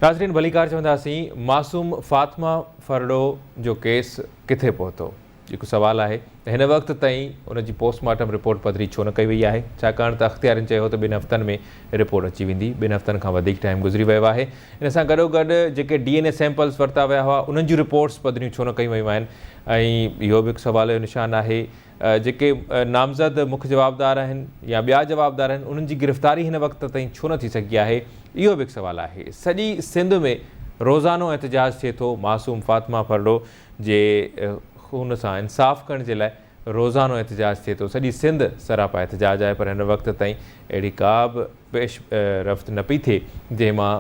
नाज़रीन भलीकार चवंदासीं मासूम फातिमा फरडो जो केस किथे पहुतो जेको सवाल है हिन वक्त ताईं उनजी पोस्टमार्टम रिपोर्ट पधरी छो न कई वई आहे छाकाणि त अख़्तियारनि चयो त 2 हफ़्तनि में रिपोर्ट अची वेंदी 2 हफ़्तनि खां वधीक टाइम गुज़री वियो आहे इन सां गॾोगॾु जेके DNA सैंपल्स वरिता विया हुआ उन्हनि जूं रिपोर्ट्स पधरियूं छो न कयूं वयूं आहिनि ऐं इहो बि हिकु सवाल जो निशान आहे जेके नामज़द मुख्य जवाबदार आहिनि या ॿिया जवाबदार आहिनि उन्हनि जी गिरफ़्तारी हिन वक़्त ताईं छो न थी सघी आहे इहो बि हिकु सवाल आहे सॼी सिंध में रोज़ानो एहतजाज थिए थो मासूम फातिमा फरडो जे खून सां इंसाफ़ करण जे लाइ रोज़ानो एहतजाज थिए थो सॼी सिंध सरापा एहतजाज आहे पर हिन वक़्त ताईं अहिड़ी का बि पेश रफ़्त न पई थिए जंहिंमां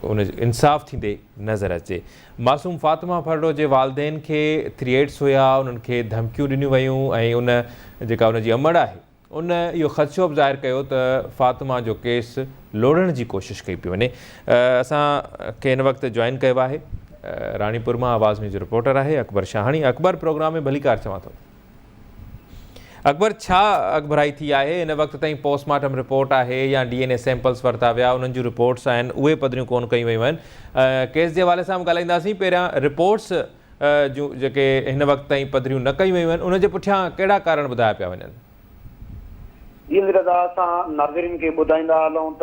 उन इंसाफ़ थींदे नज़र अचे मासूम फातिमा फरडो जे वालदेन खे 3/8 हुया उन्हनि खे धमकियूं ॾिनियूं वयूं ऐं उन जेका उनजी अमड़ आहे उन इहो ख़दशो बि ज़ाहिर कयो त फातिमा जो केस लोड़ण जी कोशिशि कई पई वञे असांखे हिन वक़्तु जॉइन कयो आहे रानीपुर मां आवाज़ में जो रिपोर्टर आहे अकबर शाहानी अकबर प्रोग्राम में भलीकार चवां थो अकबर छा अॻभराई थी आहे हिन वक़्त ताईं पोस्टमार्टम रिपोर्ट आहे या DNA सैंपल्स वरिता विया उन्हनि जूं रिपोर्ट्स आहिनि उहे पधरियूं कोन कयूं वयूं आहिनि केस जे हवाले सां बि ॻाल्हाईंदासीं पहिरियां रिपोर्ट्स जूं जेके हिन वक़्त ताईं पधरियूं न कयूं वयूं आहिनि उनजे पुठियां कहिड़ा कारण ॿुधाया पिया वञनि नाज़रीन खे ॿुधाईंदा हलूं त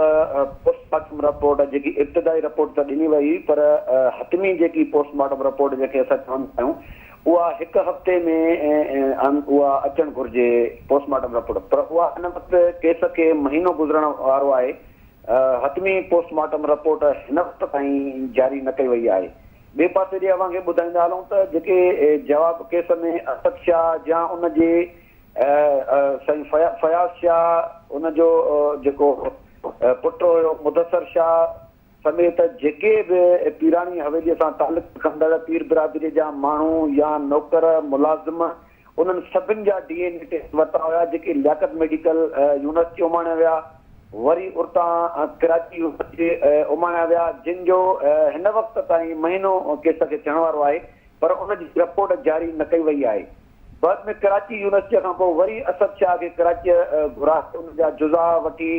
पोस्टमार्टम रिपोर्ट जेकी इब्तिदाई रिपोर्ट त ॾिनी वई पर हतमी जेकी पोस्टमार्टम रिपोर्ट जेके असां चवंदा आहियूं उहा 1 हफ़्ते में उहा अचणु घुरिजे पोस्टमार्टम रिपोर्ट पर उहा हिन वक़्तु केस खे महीनो गुज़रण वारो आहे हतमी पोस्टमार्टम रिपोर्ट हिन वक़्त ताईं जारी न कई वई आहे ॿिए पासे जे अव्हांखे ॿुधाईंदा हलूं त जेके जवाब केस में असद शाह या उनजे साईं फयाज़ शाह उनजो जेको पुटु हुयो मुदसर शाह समेत जेके बि पीराणी हवेलीअ सां तालुक रखंदड़ पीर बिरादरी जा माण्हू या नौकर मुलाज़िम उन्हनि सभिनि जा DNA टेस्ट वरिता हुया जेके लियाकत मेडिकल यूनिवर्सिटी उमाणिया विया वरी उतां कराची यूनिवर्सिटी उमाणिया विया जिन जो हिन वक़्त ताईं महीनो केस खे थियण वारो आहे पर उनजी रिपोर्ट जारी न कई वई आहे बाद में कराची यूनिवर्सिटीअ खां पोइ वरी असद शाह खे कराचीअ घुराए उनजा जुज़ा वठी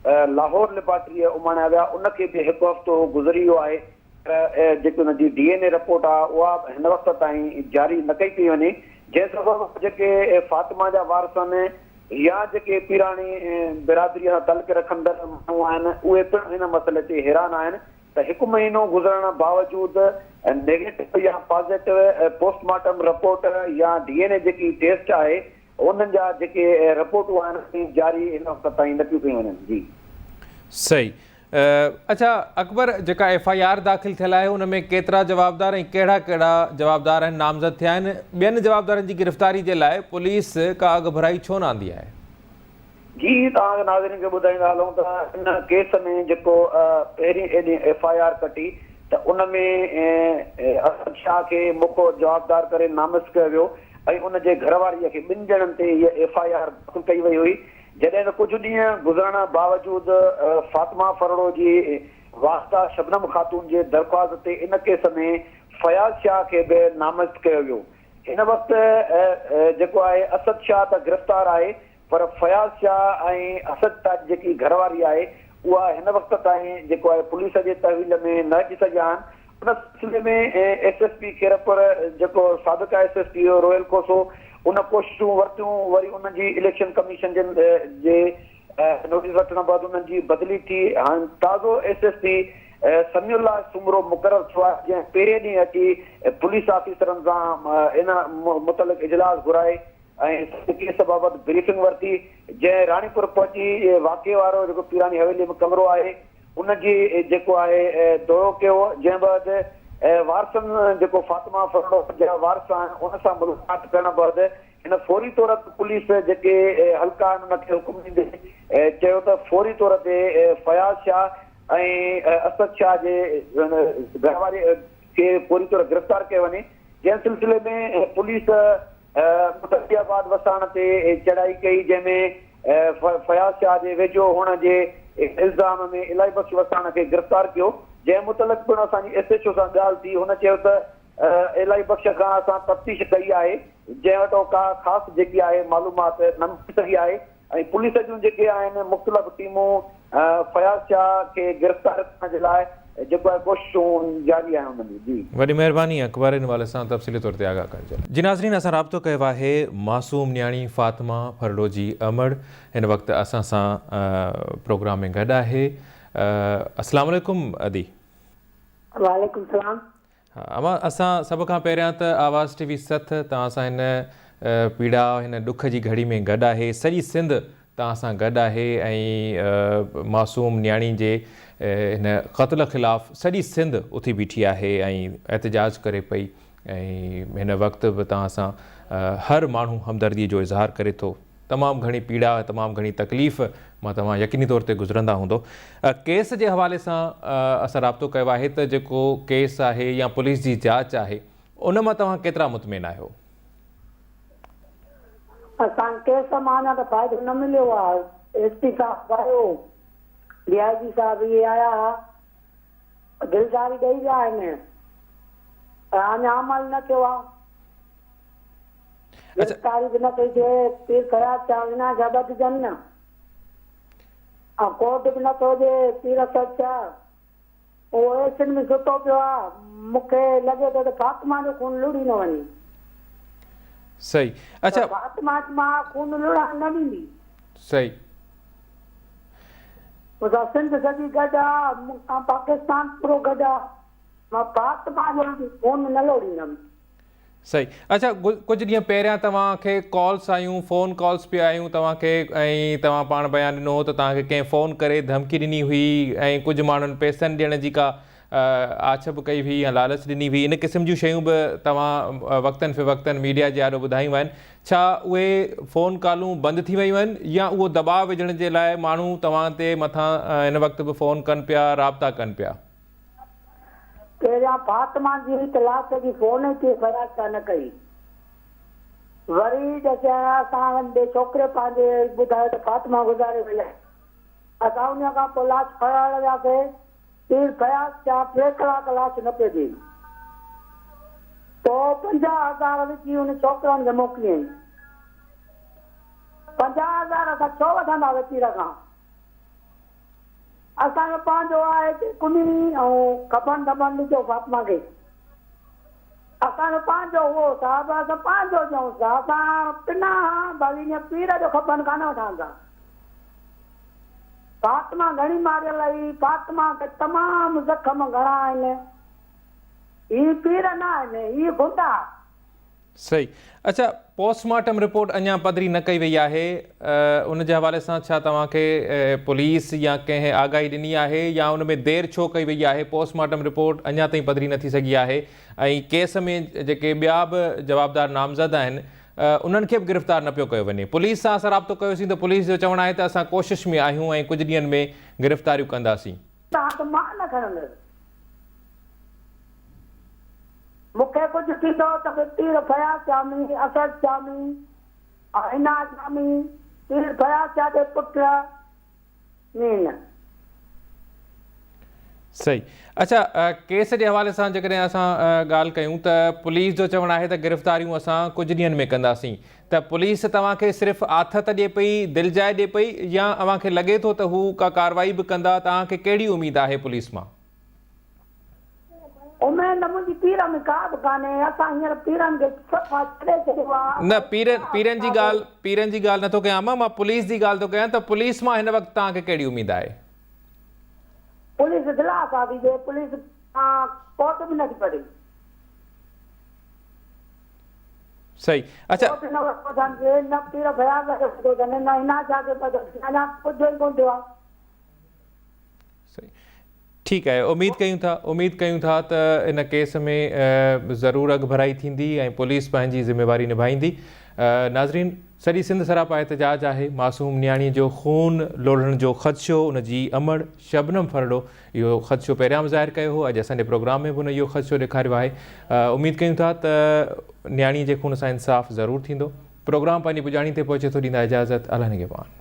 लाहौर लेबोरेटरीअ उमाणिया विया उनखे बि 1 हफ़्तो गुज़री वियो आहे पर जेकी उनजी DNA रिपोर्ट आहे उहा हिन वक़्त ताईं जारी न कई पई वञे जंहिं सबबि जेके फातिमा जा वारस आहिनि या जेके पीराणी बिरादरीअ सां तालुक रखंदड़ माण्हू आहिनि उहे पिणु हिन मसइले ते हैरान आहिनि त 1 महीनो गुज़रण बावजूदि नेगेटिव या पॉज़िटिव पोस्टमार्टम रिपोर्ट या DNA जेकी टेस्ट आहे उन्हनि जा जेके रिपोर्टूं आहिनि जारी हिन वक़्त ताईं न पियूं कयूं वञनि जी सही अच्छा अकबर जेका FIR दाख़िल थियल आहे उन में केतिरा जवाबदार ऐं कहिड़ा कहिड़ा जवाबदार आहिनि नामज़द थिया आहिनि ॿियनि जवाबदारनि जी गिरफ़्तारी जे लाइ पुलिस का अॻभराई छो न आंदी आहे जी तव्हांखे नाज़रीन खे ॿुधाईंदा हलूं त हिन केस में जेको पहिरीं FIR कटी त उन में असद शाह खे मुखो जवाबदार करे नामज़द कयो वियो ऐं उनजे घरवारीअ खे 2 ॼणनि ते इहा FIR दाख़िल कई वई हुई जॾहिं त कुझु ॾींहं गुज़रण बावजूदि फातिमा फरडो जी वास्ता शबनम ख़ातून जे दरख़्वास्त ते इन केस में फयाज़ शाह खे बि नामज़द कयो वियो हिन वक़्तु जेको आहे असद शाह त गिरफ़्तार आहे पर फयाज़ शाह ऐं असद शाह जेकी घरवारी आहे उहा हिन वक़्त ताईं जेको आहे पुलिस जे तहवील में न अची सघिया आहिनि उन सिलसिले में SSP खेरपुर जेको साबिक़ा SSP रोयल कोसो उन कोशिशूं वरितियूं वरी उनजी इलेक्शन कमीशन जे नोटिस वठण बैदि उन्हनि जी बदिली थी हाणे ताज़ो SSP समीउल्लाह सुमरो मुक़ररु थियो आहे जंहिं पहिरें ॾींहुं अची पुलिस ऑफिसरनि सां इन मुतलिक़ इजलास घुराए ऐं केस बाबति ब्रीफिंग वरिती जंहिं रानीपुर पहुची वाक़े वारो जेको पीरानी हवेली में कमरो आहे उनजी जेको आहे दौरो कयो जंहिं बैदि वारसनि जेको फातिमा फरडो जा वारस आहिनि उन सां मुलाक़ात करण बैदि हिन फौरी तौर ते पुलिस जेके हल्का आहिनि उनखे हुकुम ॾींदे चयो त फौरी तौर ते फयाज़ शाह ऐं असद शाह जे घरवारी खे फौरी तौर गिरफ़्तार कयो वञे जंहिं सिलसिले में पुलिस मुतक़ियाबाद वसाइण ते चढ़ाई कई जंहिंमें फयाज़ शाह जे वेझो हुअण जे इल्ज़ाम में इलाही बख़्श वसाइण खे गिरफ़्तार कयो जंहिं मुतलिक़ पिणु असांजी SHO सां ॻाल्हि थी हुन चयो त इलाही बख़्श खां असां तफ़्तीश कई आहे जंहिं वटि का ख़ासि जेकी आहे मालूमात न मिली सघी आहे ऐं पुलिस जूं जेके आहिनि मुख़्तलिफ़ टीमूं फयाज़ शाह खे गिरफ़्तार करण जे लाइ जेको आहे कोशिशूं जारी आहिनि हुन में। जी वॾी महिरबानी अख़बार इन हवाले सां तफ़सीली तौर ते आगाह करिजो। जी नाज़रीन, असां राब्तो कयो आहे मासूम न्याणी फ़ातिमा फरडो जी अमड़, हिन वक़्तु असां सां प्रोग्राम में गॾु आहे। अस्सलाम वालेकुम अदी। वालेकुम सलाम। हा अमा, असां सभ खां पहिरियां त आवाज़ टीवी सथ तव्हां सां हिन पीड़ा हिन ॾुख जी घड़ी में गॾु आहे। सॼी सिंध तव्हां सां गॾु आहे ऐं मासूम न्याणी जे हिन क़त्ल ख़िलाफ़ु सॼी सिंध उथी बीठी आहे ऐं एहतजाज करे पई ऐं हिन वक़्तु बि तव्हां सां हर माण्हू हमदर्दीअ जो इज़हार करे थो। तमामु घणी पीड़ा, तमामु घणी तकलीफ़ मां तव्हां यकीनी तौर ते गुज़रंदा हूंदो। केस जे हवाले सां असां राब्तो कयो आहे त जेको केस आहे या पुलिस जी जांच आहे उन मां तव्हां केतिरा मुतमिन आहियो? असां केस मां अञा त फ़ाइदो न मिलियो आहे। एसपी साहब आयो, डीआईजी साहब इहे आया, दिलदारी ॾेई विया आहिनि, अञा अमल न थियो आहे। गिरफ़्तारी बि न कई थिए, पीर फयाज़ जा विना जा ॿधिजनि न, ऐं कोर्ट बि नथो ॾिए। पीर सच उहो एसिड में सुतो पियो आहे। मूंखे लॻे थो त फातिमा जो खून लुड़ी न वञे। सही। अच्छा, फातिमा मां खून लुड़ा न ॾींदी। सही। सिंध सॼी गॾु आहे, पाकिस्तान पूरो गॾु आहे। मां फातिमा जो खून न लोड़ींदमि। सही। अच्छा, कुझु ॾींहं पहिरियां तव्हांखे कॉल्स आयूं, फ़ोन कॉल्स बि आयूं तव्हांखे, ऐं तव्हां पाण बयानु ॾिनो त तव्हांखे कंहिं फ़ोन करे धमकी ॾिनी हुई ऐं कुझु माण्हुनि पैसनि ॾियण जी का आछ बि कई हुई या लालच ॾिनी हुई। इन क़िस्म जूं शयूं बि तव्हां वक़्तनि फ़िवक़्तनि मीडिया जे आॾो ॿुधायूं आहिनि। छा उहे फ़ोन कॉलूं बंदि थी वियूं आहिनि या उहो दॿाउ विझण जे लाइ माण्हू तव्हां ते मथां हिन वक़्तु बि फ़ोन कनि पिया, राब्ता कनि पिया? पहिरियां फातिमा जी तलाक जी फ़ोन ते फयाज़ न कई। वरी जॾहिं असां छोकिरे पंहिंजे ॿुधायो त फातिमा गुज़ारे वई आहे, असां उन खां पोइ लाश खणण वियासीं। पीर फयाज़ जा 2 कलाक लाश न पियो ॾे, पोइ 50,000 विझी उन छोकिरनि खे मोकिलियईं। 50,000 असां छो वठंदा वकील खां? असांजो पंहिंजो आहे कुनी ऐं खपनि दॿनि ॾिजो फातिमा खे। असांजो पंहिंजो उहो साहिबु, असां पंहिंजो ॾियूं था। असां पिना भली ईअं पीर जो खपनि कान वठंदा। फातिमा घणी मारियल आई, फातिमा खे तमामु ज़ख़्म घणा आहिनि। ही पीर न आहिनि, ही गुंडा। सही। अच्छा, पोस्टमार्टम रिपोर्ट अञा पधरी न कई वई आहे, उन जे हवाले सां छा तव्हांखे पुलिस या कंहिं आगाही ॾिनी आहे या उन में देरि छो कई वई आहे? पोस्टमार्टम रिपोर्ट अञा ताईं पधरी न थी सघी आहे ऐं केस में जेके ॿिया बि जवाबदार नामज़द आहिनि उन्हनि खे बि गिरफ़्तार न पियो कयो वञे। पुलिस सां असां राब्तो कयोसीं त पुलिस जो चवणु आहे त असां कोशिश में आहियूं ऐं कुझु ॾींहंनि में गिरफ़्तारियूं कंदासीं। मां न खणंदुसि, मूंखे कुझु थींदो त पीर फयाज़ जामी, असद जामी, इनाज जामी, पीर फयाज़ जा जे पुट मीन। सही। अच्छा, केस जे हवाले सां जेकॾहिं असां ॻाल्हि कयूं त पुलिस जो चवणु आहे त गिरफ़्तारियूं असां कुझु ॾींहंनि में कंदासीं, त पुलिस तव्हांखे सिर्फ़ु आथत ॾिए पई, दिलिजाए ॾिए पई या अव्हांखे लॻे थो त हू का कार्रवाई बि कंदा? तव्हांखे कहिड़ी उमेद आहे पुलिस मां? उमेद मुंहिंजी पीर में का बि कान्हे। असां हींअर पीरनि खे सफ़ा छॾे छॾियो आहे। न, पीरनि जी ॻाल्हि नथो कयां मां पुलिस जी ॻाल्हि थो कयां त पुलिस मां हिन वक़्तु तव्हांखे कहिड़ी उमेद आहे? पुलिस गिलास आहे ॾिजे, पुलिस कोर्ट बि नथी पढ़े। सही। अच्छा, कोर्ट न पीर फयाज़ खे पतो अथनि, न इनाज खे पतो अथनि, अञा कुझु ई कोन थियो आहे। सही। ठीकु आहे, उमेद कयूं था त इन केस में ज़रूरु अॻुभराई थींदी ऐं पुलिस पंहिंजी ज़िम्मेवारी निभाईंदी। नाज़रीन, सॼी सिंध सरापा एहतजाज आहे। मासूम न्याणीअ जो खून लोढ़ण जो ख़दशो, उनजी अमड़ शबनम फरडो इहो ख़दशो पहिरियां बि ज़ाहिर कयो हो। अॼु असांजे प्रोग्राम में बि उन इहो ख़दशो ॾेखारियो आहे। उमेद कयूं था त न्याणीअ जे खून सां इंसाफ़ ज़रूरु थींदो। प्रोग्राम पंहिंजी पुॼाणी ते पहुचे थो। ॾींदा इजाज़त। अलाह निगहबान।